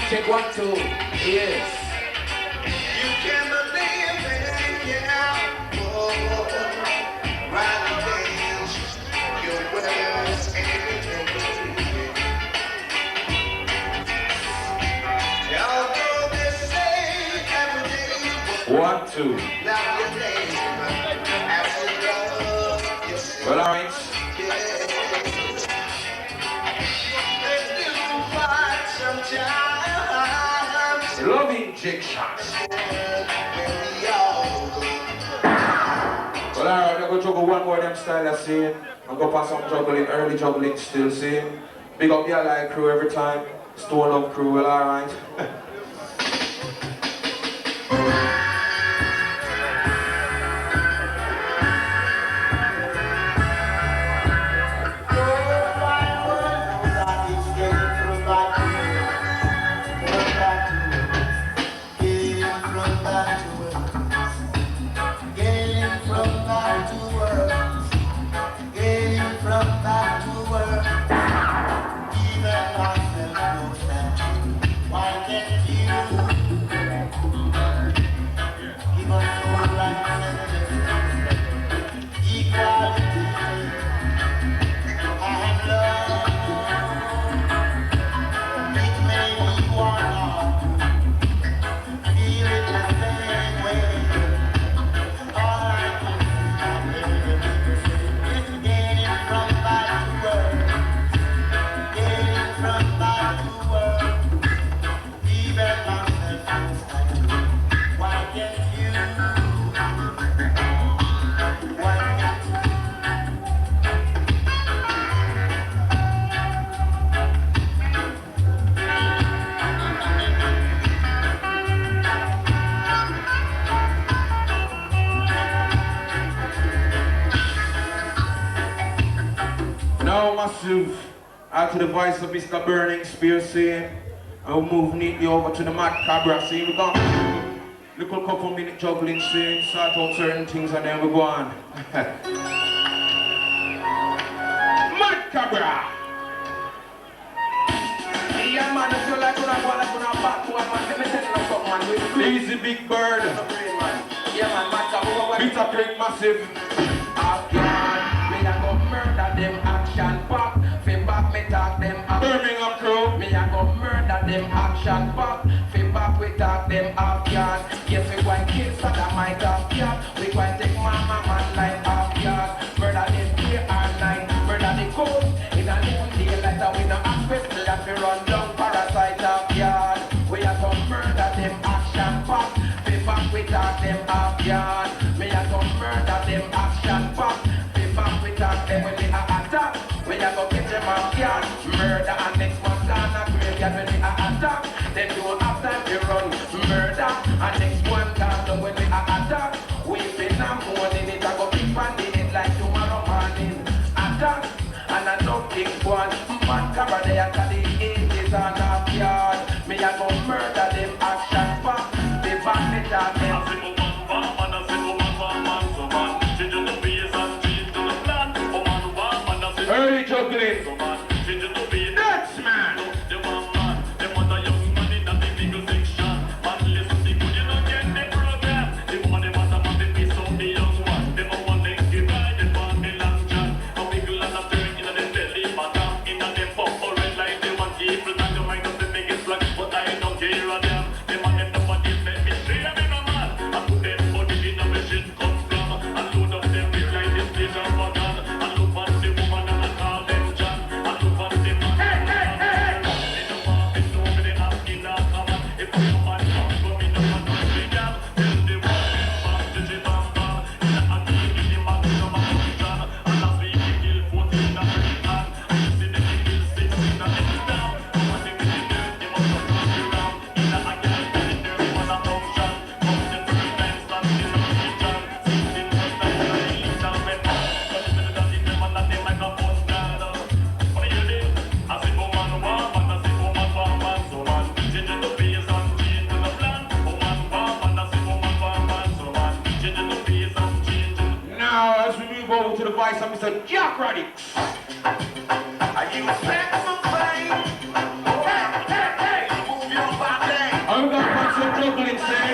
Check 1, 2, yes. You can believe it, yeah. Oh, right against your words everything. Although they say every day. 1, 2. Now your name, as you love yourself. Well, all right. They do fight sometimes. Love injections. Well, alright, I'm gonna juggle one more of them style I see. I'm gonna pass some juggling, early juggling still, see. Big up the Ally crew every time. Stone Up crew, well, alright. Now massive, out to the voice of Mr. Burning Spear saying, I'll move neatly over to the Mad Cabra scene. We got little couple minute juggling scene, sort out certain things and then we go on. Mad Cabra! Yeah man, if you like when I want to back to one man, let me tell you something man. Easy Big Bird. Yeah man, Mad Cabra. Peter Craig Massive. Me a go murder them action pop. Fi back me talk them up. Birmingham crew. Me a go murder them action pop. Fi back we talk them off yard. Yes we going kill sodomite off yard. We going take mama man like off yard. Murder them day or night. Murder the coast in a noon daylight. And we no access me a fi run down parasite off yard. We a go murder them action pop. Fi back we talk them off yard. Me a go murder them action pop. Them when they are attack, we are go get them off yard. Murder and next month on a graveyard when they are attack. Then don't have time to run. Murder a go murder them action back. The bandit and them. Early juggling. That's man. To the vice of Mr. Jack Radix. Are you sacrificing? Hey, move your body. I'm gonna put some juggling, say.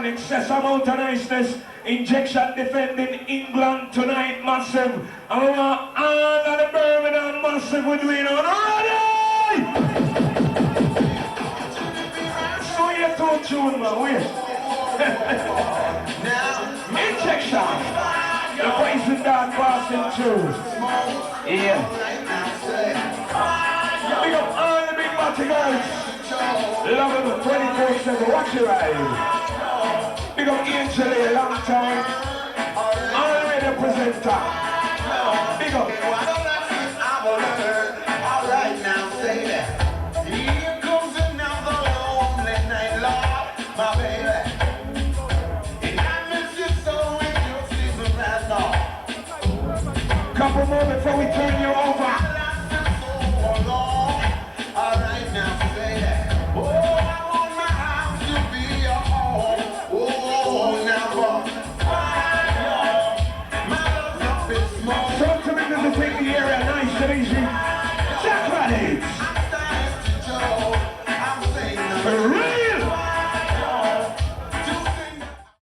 Excess amount of niceness, injection defending England tonight, massive. I want all of the Birmingham massive we're doing on ready! So you two tune, man, wait. Injection. The poison dog passing through. Yeah. Big up all the big batty girls. Love them 24/7, watch your eyes. Big up Angel a long time. Already presenter. Big up. Alright now, say that. Here comes another lonely night, Lord, my baby. And I miss you so in your season right now. Couple more before we turn you